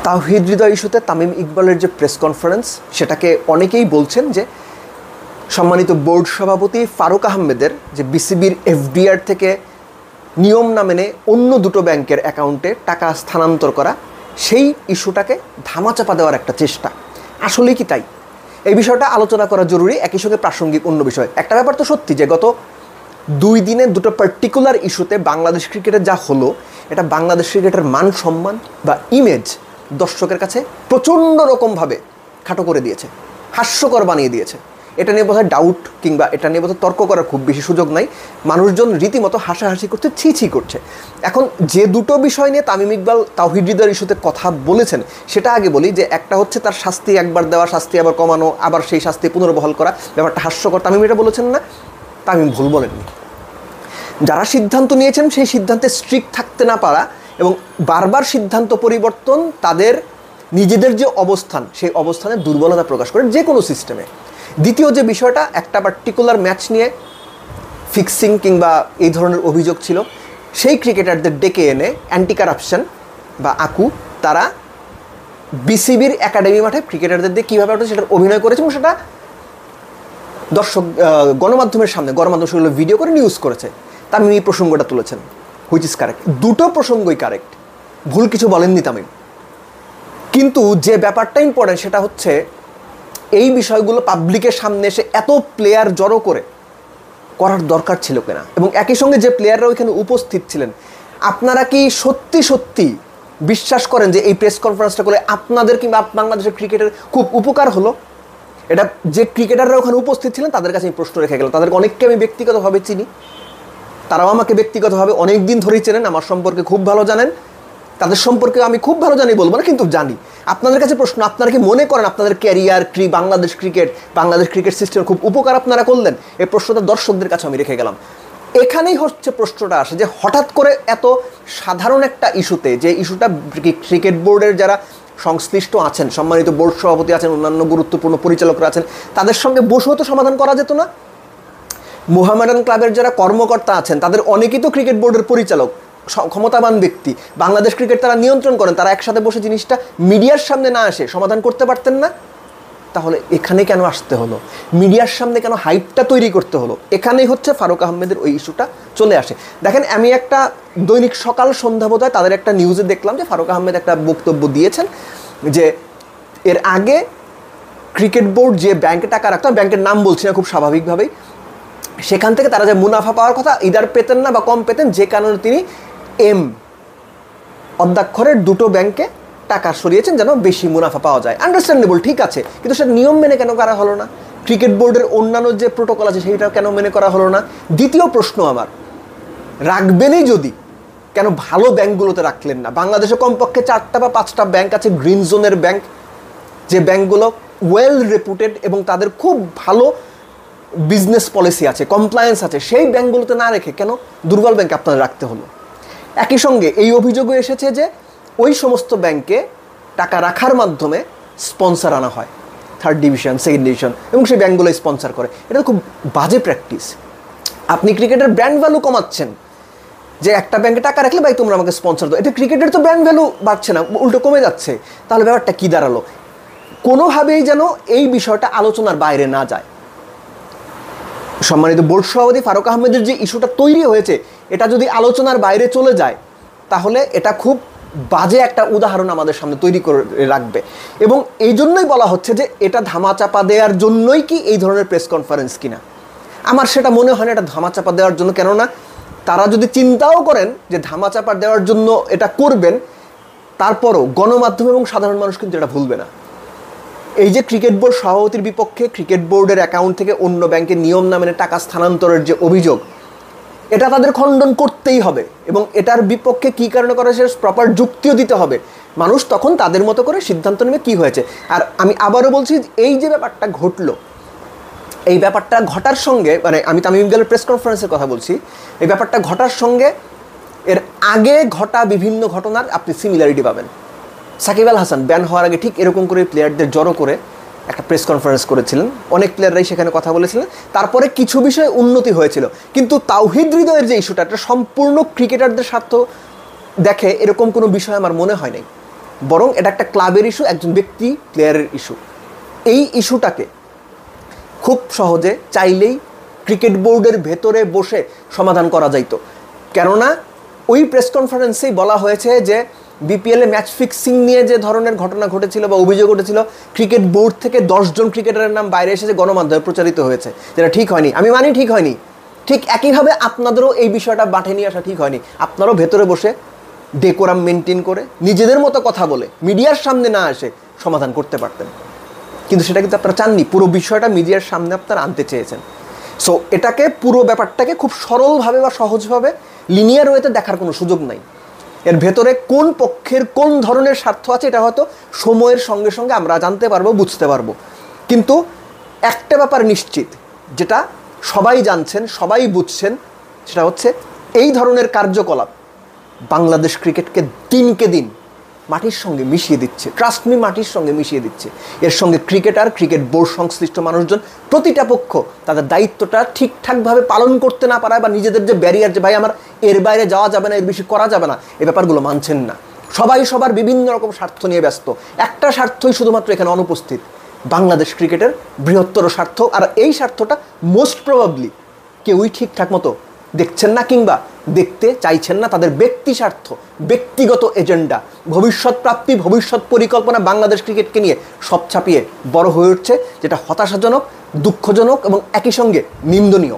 তাওহিদ হৃদয় ইস্যুতে তামিম ইকবালের যে প্রেস কনফারেন্স, সেটাকে অনেকেই বলছেন যে সম্মানিত বোর্ড সভাপতি ফারুক আহমেদের যে বিসিবির এফডিআর থেকে নিয়ম না মেনে অন্য দুটো ব্যাংকের অ্যাকাউন্টে টাকা স্থানান্তর করা, সেই ইস্যুটাকে ধামাচাপা দেওয়ার একটা চেষ্টা। আসলেই কি তাই? এই বিষয়টা আলোচনা করা জরুরি। একই সঙ্গে প্রাসঙ্গিক অন্য বিষয়, একটা ব্যাপার তো সত্যি যে গত 2 দিনে দুটো পার্টিকুলার ইস্যুতে বাংলাদেশ ক্রিকেটের যা হলো, এটা বাংলাদেশ ক্রিকেটের মান সম্মান বা ইমেজ দর্শকের কাছে প্রচণ্ড রকমভাবে খাটো করে দিয়েছে, হাস্যকর বানিয়ে দিয়েছে। এটা নিয়ে বোধহয় ডাউট কিংবা এটা নিয়ে বোধহয় তর্ক করার খুব বেশি সুযোগ নাই। মানুষজন রীতিমতো হাসাহাসি করছে, ছি করছে। এখন যে দুটো বিষয় নিয়ে তামিম ইকবাল তাওহিদ হৃদয়ের ইস্যুতে কথা বলেছেন, সেটা আগে বলি। যে একটা হচ্ছে তার শাস্তি একবার দেওয়া, শাস্তি আবার কমানো, আবার সেই শাস্তি পুনর্বহাল করা, ব্যাপারটা হাস্যকর। তামিম এটা বলেছেন না, তামিম ভুল বলেননি। যারা সিদ্ধান্ত নিয়েছেন সেই সিদ্ধান্তে স্ট্রিক্ট থাকতে না পারা এবং বারবার সিদ্ধান্ত পরিবর্তন তাদের নিজেদের যে অবস্থান, সেই অবস্থানে দুর্বলতা প্রকাশ করে যে কোনো সিস্টেমে। দ্বিতীয় যে বিষয়টা, একটা পার্টিকুলার ম্যাচ নিয়ে ফিক্সিং কিংবা এই ধরনের অভিযোগ ছিল, সেই ক্রিকেটারদের ডেকে এনে অ্যান্টি কারাপশন বা আকু তারা বিসিবির একাডেমি মাঠে ক্রিকেটারদের দিয়ে কীভাবে ওটা সেটার অভিনয় করেছে এবং সেটা দর্শক গণমাধ্যমের সামনে সেগুলো ভিডিও করে নিউজ করেছে। তামিম এই প্রসঙ্গটা তুলেছেন, হুইচ ইজ কারেক্ট। দুটো প্রসঙ্গই কারেক্ট, ভুল কিছু বলেননি তামিম। কিন্তু যে ব্যাপারটা ইম্পর্টেন্ট সেটা হচ্ছে এই বিষয়গুলো পাবলিকের সামনে এসে এত প্লেয়ার জড়ো করে করার দরকার ছিল কিনা, এবং একই সঙ্গে যে প্লেয়াররা ওইখানে উপস্থিত ছিলেন, আপনারা কি সত্যি সত্যি বিশ্বাস করেন যে এই প্রেস কনফারেন্সটা করে আপনাদের কিংবা বাংলাদেশের ক্রিকেটের খুব উপকার হলো? এটা যে ক্রিকেটাররা ওখানে উপস্থিত ছিলেন তাদের কাছে আমি প্রশ্ন রেখে গেলাম। তাদেরকে অনেককে আমি ব্যক্তিগতভাবে চিনি, তারাও আমাকে ব্যক্তিগতভাবে অনেক দিন ধরেই চেনেন, আমার সম্পর্কে খুব ভালো জানেন। তাদের সম্পর্কে আমি খুব ভালো জানি বলবো না, কিন্তু জানি। আপনাদের কাছে প্রশ্ন, আপনারা কি মনে করেন আপনাদের ক্যারিয়ার বাংলাদেশ ক্রিকেট সিস্টেম খুব উপকার আপনারা করলেন? এই প্রশ্নটা দর্শকদের কাছে আমি রেখে গেলাম। এখানেই হচ্ছে প্রশ্নটা আসে যে হঠাৎ করে এত সাধারণ একটা ইস্যুতে, যে ইস্যুটা ক্রিকেট বোর্ডের যারা সংশ্লিষ্ট আছেন, সম্মানিত বোর্ড সভাপতি আছেন, অন্যান্য গুরুত্বপূর্ণ পরিচালকরা আছেন, তাদের সঙ্গে বসেও তো সমাধান করা যেত না? মোহামেডান ক্লাবের যারা কর্মকর্তা আছেন তাদের অনেকেই তো ক্রিকেট বোর্ডের পরিচালক, ক্ষমতাবান ব্যক্তি, বাংলাদেশ ক্রিকেট তারা নিয়ন্ত্রণ করেন। তারা একসাথে বসে জিনিসটা মিডিয়ার সামনে না আসে সমাধান করতে পারতেন না? তাহলে এখানে কেন আসতে হলো? মিডিয়ার সামনে কেন হাইপটা তৈরি করতে হলো? এখানেই হচ্ছে ফারুক আহমেদের ওই ইস্যুটা চলে আসে। দেখেন, আমি একটা দৈনিক সকাল সন্ধ্যা বোধহয় তাদের একটা নিউজে দেখলাম যে ফারুক আহমেদ একটা বক্তব্য দিয়েছেন যে এর আগে ক্রিকেট বোর্ড যে ব্যাংকে টাকা রাখতো, ব্যাংকের নাম বলছি না খুব স্বাভাবিকভাবেই, সেখান থেকে তারা যে মুনাফা পাওয়ার কথা ইদার পেতেন না বা কম পেতেন, যে কারণে তিনি অদ্যাক্ষরের দুটো ব্যাংকে টাকা সরিয়েছেন যেন বেশি মুনাফা পাওয়া যায়। আন্ডারস্ট্যান্ডেবল, ঠিক আছে, কিন্তু সেটা নিয়ম মেনে কেন করা হলো না? ক্রিকেট বোর্ডের অন্যান্য যে প্রোটোকল আছে সেইটা কেন মেনে করা হলো না? দ্বিতীয় প্রশ্ন আমার, রাখবেনই যদি, কেন ভালো ব্যাংকগুলোতে রাখলেন না? বাংলাদেশে কমপক্ষে 4টা বা 5টা ব্যাংক আছে গ্রিন জোনের ব্যাংক, যে ব্যাংকগুলো ওয়েল রেপুটেড এবং তাদের খুব ভালো বিজনেস পলিসি আছে, কমপ্লায়েন্স আছে। সেই ব্যাংকগুলোতে না রেখে কেন দুর্বল ব্যাংকে আপনাদের রাখতে হলো? একই সঙ্গে এই অভিযোগও এসেছে যে ওই সমস্ত ব্যাংকে টাকা রাখার মাধ্যমে স্পন্সর আনা হয়, 3rd ডিভিশন 2nd ডিভিশন, এবং সেই ব্যাংকগুলো স্পন্সর করে। এটা খুব বাজে প্র্যাকটিস। আপনি ক্রিকেটের ব্র্যান্ড ভ্যালু কমাচ্ছেন, যে একটা ব্যাংকে টাকা রাখলে ভাই তোমরা আমাকে স্পন্সর দাও, এটা ক্রিকেটের তো ব্র্যান্ড ভ্যালু বাড়ছে না, উল্টো কমে যাচ্ছে। তাহলে ব্যাপারটা কী দাঁড়ালো? কোনোভাবেই যেন এই বিষয়টা আলোচনার বাইরে না যায়। সম্মানিত বোর্ড সভাপতি ফারুক আহমেদের যে ইস্যুটা তৈরি হয়েছে, এটা যদি আলোচনার বাইরে চলে যায় তাহলে এটা খুব বাজে একটা উদাহরণ আমাদের সামনে তৈরি করে রাখবে। এবং এই জন্যই বলা হচ্ছে যে এটা ধামাচাপা দেওয়ার জন্যই কি এই ধরনের প্রেস কনফারেন্স কিনা। আমার সেটা মনে হয় না এটা ধামাচাপা দেওয়ার জন্য। কেননা তারা যদি চিন্তাও করেন যে ধামাচাপা দেওয়ার জন্য এটা করবেন, তারপরও গণমাধ্যম এবং সাধারণ মানুষ কিন্তু এটা ভুলবে না। এই যে ক্রিকেট বোর্ড সভাপতির বিপক্ষে ক্রিকেট বোর্ডের অ্যাকাউন্ট থেকে অন্য ব্যাংকের নিয়ম না মেনে টাকা স্থানান্তরের যে অভিযোগ, এটা তাদের খণ্ডন করতেই হবে এবং এটার বিপক্ষে কী কারণে করা সে প্রপার যুক্তিও দিতে হবে। মানুষ তখন তাদের মতো করে সিদ্ধান্ত নেবে কী হয়েছে। আর আমি আবারও বলছি, এই যে ব্যাপারটা ঘটলো, এই ব্যাপারটা ঘটার সঙ্গে, মানে আমি তামিম ইকবালের প্রেস কনফারেন্সের কথা বলছি, এই ব্যাপারটা ঘটার সঙ্গে এর আগে ঘটা বিভিন্ন ঘটনার আপনি সিমিলারিটি পাবেন। সাকিব আল হাসান ব্যান হওয়ার আগে ঠিক এরকম করে প্লেয়ারদের জড়ো করে একটা প্রেস কনফারেন্স করেছিলেন, অনেক প্লেয়াররাই সেখানে কথা বলেছিলেন। তারপরে কিছু বিষয়ে উন্নতি হয়েছিল, কিন্তু তাওহিদ হৃদয়ের যে ইস্যুটা, এটা সম্পূর্ণ ক্রিকেটারদের স্বার্থ দেখে এরকম কোনো বিষয় আমার মনে হয় নাই। বরং এটা একটা ক্লাবের ইস্যু, একজন ব্যক্তি প্লেয়ারের ইস্যু। এই ইস্যুটাকে খুব সহজে চাইলেই ক্রিকেট বোর্ডের ভেতরে বসে সমাধান করা যাইতো। কেননা ওই প্রেস কনফারেন্সেই বলা হয়েছে যে বিপিএলে ম্যাচ ফিক্সিং নিয়ে যে ধরনের ঘটনা ঘটেছিল বা অভিযোগ ঘটেছিল, ক্রিকেট বোর্ড থেকে 10 জন ক্রিকেটারের নাম বাইরে এসেছে, গণমাধ্যমে প্রচারিত হয়েছে, যেটা ঠিক হয়নি। আমি মানি ঠিক হয়নি। ঠিক একইভাবে আপনাদেরও এই বিষয়টা মাঠে নিয়ে আসা ঠিক হয়নি। আপনারাও ভেতরে বসে ডেকোরাম মেনটেন করে নিজেদের মতো কথা বলে মিডিয়ার সামনে না এসে সমাধান করতে পারতেন, কিন্তু সেটা কিন্তু আপনারা চাননি। পুরো বিষয়টা মিডিয়ার সামনে আপনারা আনতে চেয়েছেন। সো এটাকে, পুরো ব্যাপারটাকে খুব সরলভাবে বা সহজভাবে লিনিয়ার ওয়েতে দেখার কোনো সুযোগ নাই। এর ভেতরে কোন পক্ষের কোন ধরনের স্বার্থ আছে এটা হয়তো সময়ের সঙ্গে সঙ্গে আমরা জানতে পারবো, বুঝতে পারবো। কিন্তু একটা ব্যাপার নিশ্চিত, যেটা সবাই জানছেন, সবাই বুঝছেন, সেটা হচ্ছে এই ধরনের কার্যকলাপ বাংলাদেশ ক্রিকেটকে দিনকে দিন মাটির সঙ্গে মিশিয়ে দিচ্ছে। ট্রাস্ট মি, মাটির সঙ্গে মিশিয়ে দিচ্ছে। এর সঙ্গে ক্রিকেটার, ক্রিকেট বোর্ড সংশ্লিষ্ট মানুষজন, প্রতিটা পক্ষ তাদের দায়িত্বটা ঠিকঠাকভাবে পালন করতে না পারায় বা নিজেদের যে ব্যারিয়ার, যে ভাই আমার এর বাইরে যাওয়া যাবে না, এর বেশি করা যাবে না, এই ব্যাপারগুলো মানছেন না। সবাই সবার বিভিন্ন রকম স্বার্থ নিয়ে ব্যস্ত। একটা স্বার্থই শুধুমাত্র এখানে অনুপস্থিত, বাংলাদেশ ক্রিকেটের বৃহত্তর স্বার্থ। আর এই স্বার্থটা মোস্ট প্রবাবলি কেউই ঠিকঠাক মতো দেখছেন না কিংবা দেখতে চাইছেন না। তাদের ব্যক্তি স্বার্থ, ব্যক্তিগত এজেন্ডা, ভবিষ্যৎ প্রাপ্তি, ভবিষ্যৎ পরিকল্পনা বাংলাদেশ ক্রিকেটকে নিয়ে সব ছাপিয়ে বড় হয়ে উঠছে, যেটা হতাশাজনক, দুঃখজনক এবং একই সঙ্গে নিন্দনীয়।